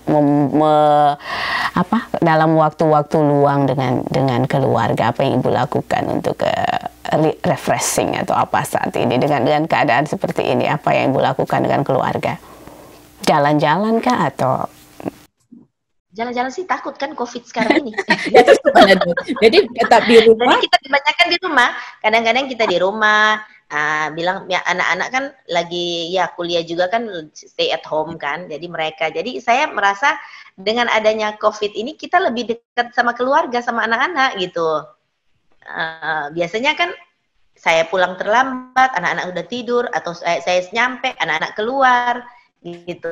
Speaker 1: dalam waktu-waktu luang dengan keluarga, apa yang Ibu lakukan untuk refreshing atau apa saat ini dengan keadaan seperti ini? Apa yang Ibu lakukan dengan keluarga? Jalan-jalan kah atau?
Speaker 2: Jalan-jalan sih takut kan COVID sekarang ini.
Speaker 3: Jadi tetap di rumah.
Speaker 2: Jadi kita kebanyakan di rumah. Kadang-kadang kita di rumah. Bilang ya, anak-anak kan lagi ya kuliah juga kan, stay at home kan. Jadi saya merasa dengan adanya COVID ini kita lebih dekat sama keluarga, sama anak-anak gitu. Biasanya kan saya pulang terlambat, anak-anak udah tidur, atau saya nyampe, anak-anak keluar. Gitu.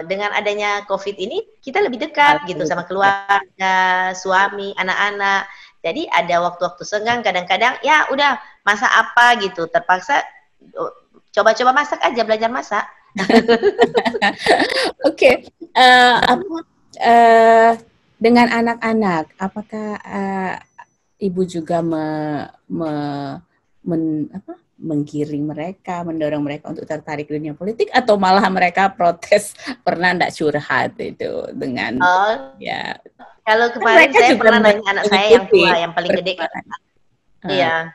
Speaker 2: Dengan adanya COVID ini kita lebih dekat gitu sama keluarga, suami, anak-anak. Jadi ada waktu-waktu senggang, kadang-kadang ya udah masak apa gitu, terpaksa coba-coba masak aja, belajar masak.
Speaker 3: Oke. Dengan anak-anak, apakah Ibu juga menggiring mereka, mendorong mereka untuk tertarik dunia politik, atau malah mereka protes? Pernah enggak curhat itu dengan ya?
Speaker 2: Kalau kemarin saya pernah nanya anak saya yang tua, yang paling gede kan. Iya.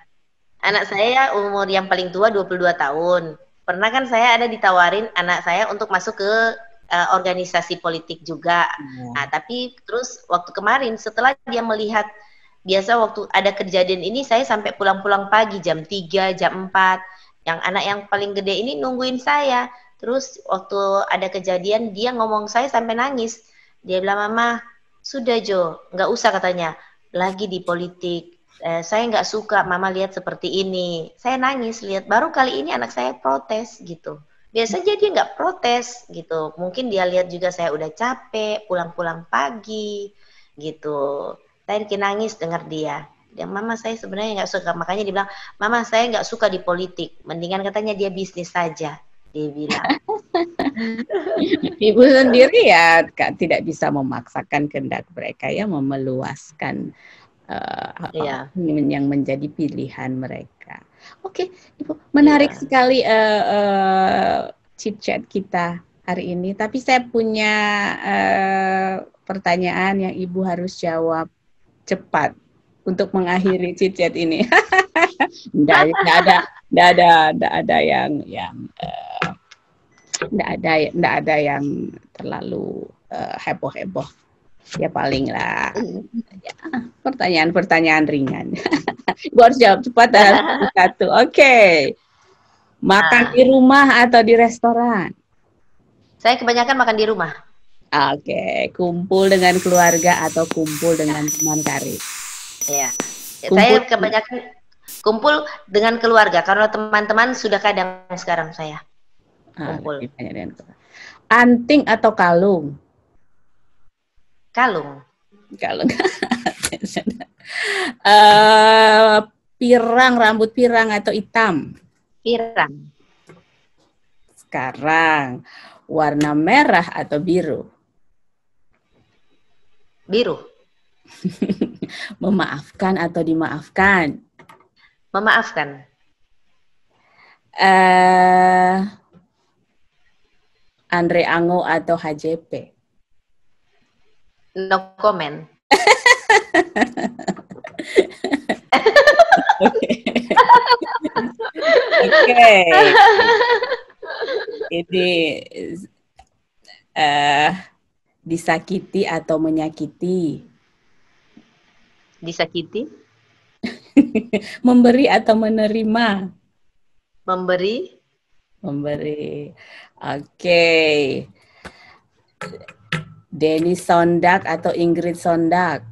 Speaker 2: Anak saya umur yang paling tua 22 tahun. Pernah kan saya ada ditawarin anak saya untuk masuk ke organisasi politik juga. Nah, tapi terus waktu kemarin setelah dia melihat, biasa waktu ada kejadian ini saya sampai pulang-pulang pagi jam 3, jam 4. Yang anak yang paling gede ini nungguin saya. Terus waktu ada kejadian dia ngomong saya sampai nangis. Dia bilang, "Mama, sudah Jo, nggak usah," katanya, "lagi di politik. Saya nggak suka Mama lihat seperti ini." Saya nangis lihat, baru kali ini anak saya protes gitu. Biasanya dia nggak protes gitu. Mungkin dia lihat juga saya udah capek, pulang-pulang pagi gitu. Saya bikin nangis dengar dia. Mama, saya sebenarnya nggak suka. Makanya dia bilang, "Mama, saya nggak suka di politik. Mendingan," katanya, "dia bisnis saja." Dia bilang.
Speaker 3: Ibu sendiri ya tidak bisa memaksakan kehendak mereka ya, memeluaskan yang menjadi pilihan mereka. Oke, Ibu, menarik sekali chit chat kita hari ini. Tapi saya punya pertanyaan yang Ibu harus jawab cepat untuk mengakhiri chit chat ini. Nggak ada yang terlalu heboh-heboh. Ya paling lah ya, pertanyaan-pertanyaan ringan. Ibu harus jawab cepat dalam satu. Oke. Makan di rumah atau di restoran?
Speaker 2: Saya kebanyakan makan di rumah.
Speaker 3: Oke. Kumpul dengan keluarga atau kumpul dengan teman karib?
Speaker 2: Ya. Saya kebanyakan kumpul dengan keluarga karena teman-teman sudah kadang sekarang saya kumpul.
Speaker 3: Anting atau kalung?
Speaker 2: Kalung.
Speaker 3: Pirang, rambut pirang atau hitam?
Speaker 2: Pirang.
Speaker 3: Sekarang, warna merah atau biru?
Speaker 2: Biru.
Speaker 3: Memaafkan atau dimaafkan?
Speaker 2: Memaafkan.
Speaker 3: Andre Ango atau HJP?
Speaker 2: No comment.
Speaker 3: Oke. Ini disakiti atau menyakiti?
Speaker 2: Disakiti.
Speaker 3: Memberi atau menerima?
Speaker 2: Memberi.
Speaker 3: Memberi. Oke. Denny Sondak atau Ingrid Sondak?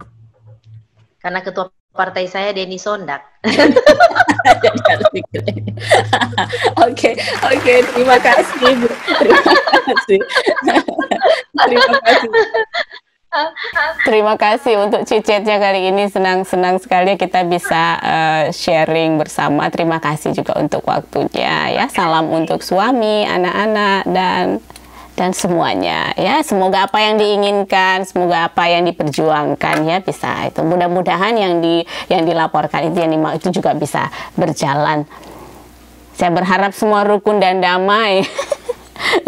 Speaker 2: Karena ketua partai saya Denny Sondak.
Speaker 3: Oke, terima kasih.
Speaker 1: Terima kasih untuk cicitnya kali ini. Senang sekali kita bisa sharing bersama. Terima kasih juga untuk waktunya ya. Salam untuk suami, anak-anak dan semuanya ya. Semoga apa yang diinginkan, semoga apa yang diperjuangkan ya bisa itu. Mudah-mudahan yang dilaporkan itu juga bisa berjalan. Saya berharap semua rukun dan damai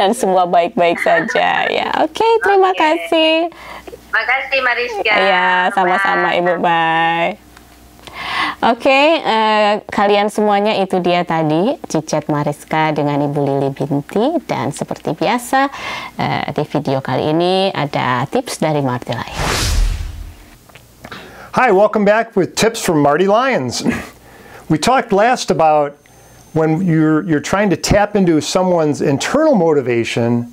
Speaker 1: dan semua baik-baik saja ya. Oke, terima kasih.
Speaker 2: Makasih Mariska.
Speaker 1: Ya, sama-sama Ibu. Bye. Oke, kalian semuanya itu dia tadi Cicet Mariska dengan Ibu Lili Binti, dan seperti biasa di video kali ini ada tips dari Marty Lyons.
Speaker 4: Hi, welcome back with tips from Marty Lyons. We talked last about when you're trying to tap into someone's internal motivation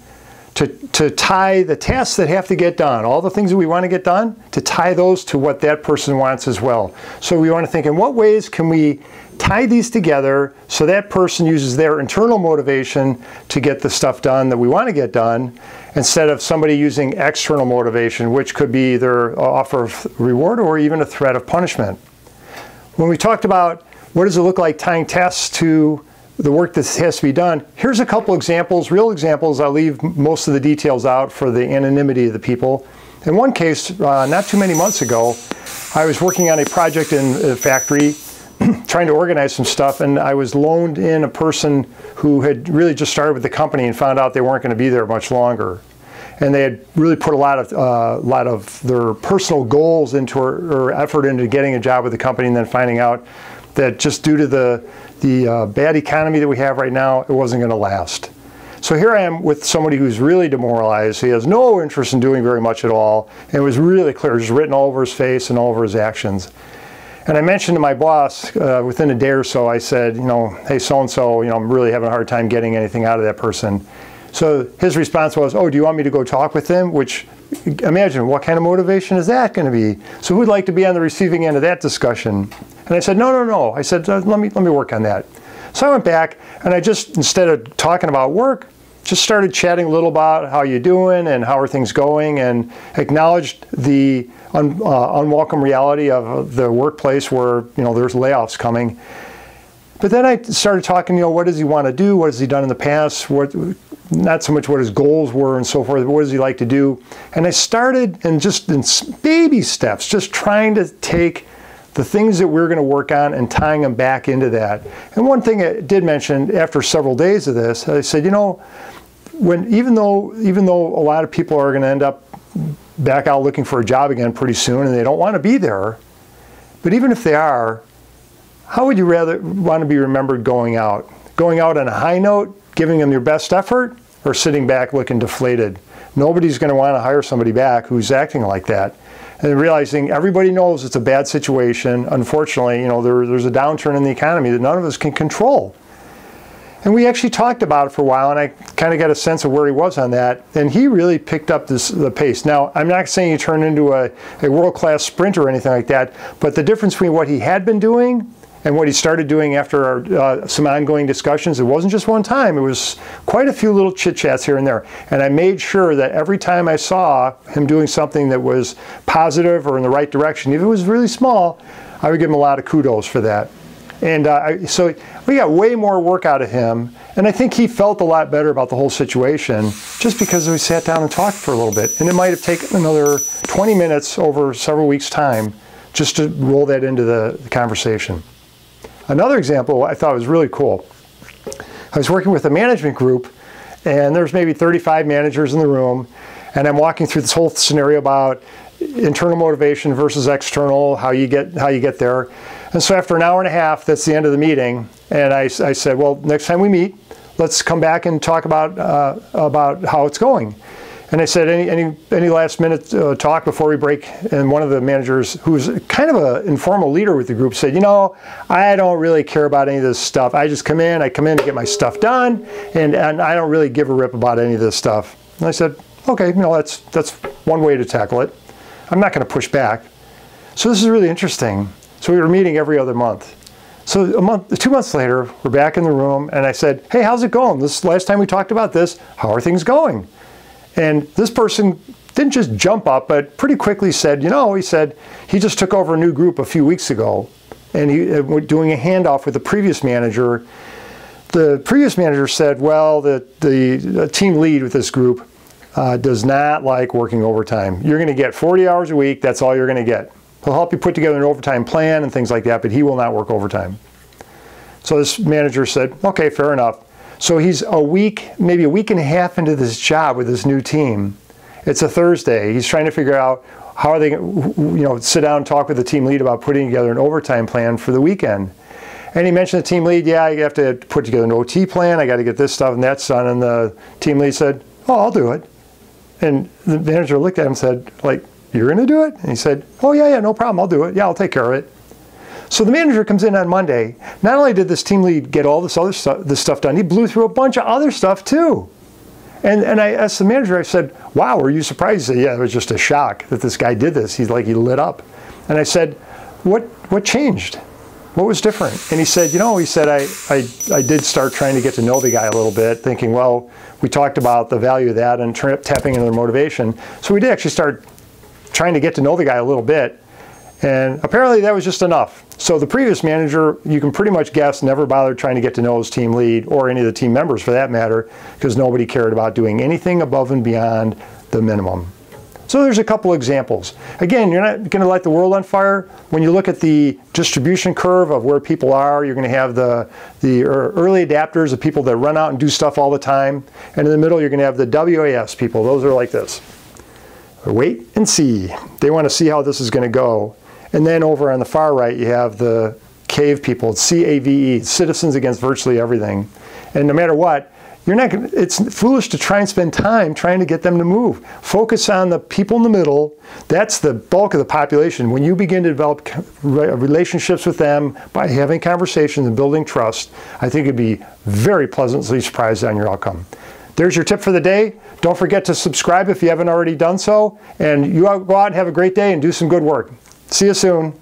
Speaker 4: to tie the tasks that have to get done, all the things that we want to get done, to tie those to what that person wants as well. So we want to think, in what ways can we tie these together so that person uses their internal motivation to get the stuff done that we want to get done, instead of somebody using external motivation, which could be either offer of reward or even a threat of punishment. When we talked about what does it look like tying tasks to the work that has to be done, here's a couple examples, real examples. I'll leave most of the details out for the anonymity of the people. In one case, not too many months ago, I was working on a project in a factory, trying to organize some stuff, and I was loaned in a person who had really just started with the company and found out they weren't going to be there much longer. And they had really put a lot of their personal goals into or effort into getting a job with the company, and then finding out that just due to the bad economy that we have right now, it wasn't going to last. So here I am with somebody who's really demoralized. He has no interest in doing very much at all. And it was really clear, just written all over his face and all over his actions. And I mentioned to my boss within a day or so, I said, hey, so-and-so, I'm really having a hard time getting anything out of that person. So his response was, oh, do you want me to go talk with him? Which, imagine, what kind of motivation is that going to be? So who'd like to be on the receiving end of that discussion? And I said, no. I said, let me work on that. So I went back, and I just, instead of talking about work, just started chatting a little about how you doing and how are things going, and acknowledged the unwelcome reality of the workplace where there's layoffs coming. But then I started talking, what does he want to do? What has he done in the past? not so much what his goals were and so forth, but what does he like to do. And I started, and just in baby steps, just trying to take the things that we're going to work on and tying them back into that. And one thing I did mention after several days of this, I said, you know, even though a lot of people are going to end up back out looking for a job again pretty soon and they don't want to be there, but even if they are, how would you rather want to be remembered going out? Going out on a high note, giving them your best effort, or sitting back looking deflated? Nobody's going to want to hire somebody back who's acting like that. And realizing everybody knows it's a bad situation. Unfortunately, you know, there's a downturn in the economy that none of us can control. And we actually talked about it for a while, and I kind of got a sense of where he was on that. And he really picked up the pace. Now, I'm not saying he turned into a world-class sprinter or anything like that, but the difference between what he had been doing and what he started doing after some ongoing discussions, it wasn't just one time, it was quite a few little chit-chats here and there. And I made sure that every time I saw him doing something that was positive or in the right direction, if it was really small, I would give him a lot of kudos for that. And so we got way more work out of him, and I think he felt a lot better about the whole situation just because we sat down and talked for a little bit. And it might have taken another 20 minutes over several weeks' time just to roll that into the conversation. Another example I thought was really cool. I was working with a management group, and there's maybe 35 managers in the room, and I'm walking through this whole scenario about internal motivation versus external, how you get there. And so after an hour and a half, that's the end of the meeting, and I said, well, next time we meet, let's come back and talk about how it's going. And I said, any last minute talk before we break? And one of the managers, who's kind of an informal leader with the group, said, you know, I don't really care about any of this stuff. I come in to get my stuff done, and I don't really give a rip about any of this stuff. And I said, okay, you know, that's one way to tackle it. I'm not going to push back. So this is really interesting. So we were meeting every other month. So 2 months later, we're back in the room, and I said, hey, how's it going? This last time we talked about this, how are things going? And this person didn't just jump up, but pretty quickly said, you know, he said he just took over a new group a few weeks ago, and he was doing a handoff with the previous manager. The previous manager said, well, the team lead with this group does not like working overtime. You're going to get 40 hours a week. That's all you're going to get. He'll help you put together an overtime plan and things like that, but he will not work overtime. So this manager said, okay, fair enough. So he's maybe a week and a half into this job with this new team. It's a Thursday. He's trying to figure out how are they, you know, sit down and talk with the team lead about putting together an overtime plan for the weekend. And he mentioned the team lead, yeah, you have to put together an OT plan. I got to get this stuff and that's done. And the team lead said, oh, I'll do it. And the manager looked at him and said, like, you're going to do it? And he said, oh, yeah, no problem. I'll do it. Yeah, I'll take care of it. So the manager comes in on Monday. Not only did this team lead get all this stuff done, he blew through a bunch of other stuff too. And I asked the manager, I said, wow, were you surprised? He said, yeah, it was just a shock that this guy did this. He's like, he lit up. And I said, what changed? What was different? And he said, you know, I did start trying to get to know the guy a little bit, thinking, well, we talked about the value of that and tapping into their motivation. So we did actually start trying to get to know the guy a little bit. And apparently that was just enough. So the previous manager, you can pretty much guess, never bothered trying to get to know his team lead or any of the team members for that matter, because nobody cared about doing anything above and beyond the minimum. So there's a couple examples. Again, you're not going to light the world on fire. When you look at the distribution curve of where people are, you're going to have the early adapters, the people that run out and do stuff all the time. And in the middle, you're going to have the WAS people. Those are like this. Wait and see. They want to see how this is going to go. And then over on the far right, you have the CAVE people, CAVE, Citizens Against Virtually Everything. And no matter what, it's foolish to try and spend time trying to get them to move. Focus on the people in the middle. That's the bulk of the population. When you begin to develop relationships with them by having conversations and building trust, I think you'd be very pleasantly surprised on your outcome. There's your tip for the day. Don't forget to subscribe if you haven't already done so. And you go out and have a great day and do some good work. See you soon.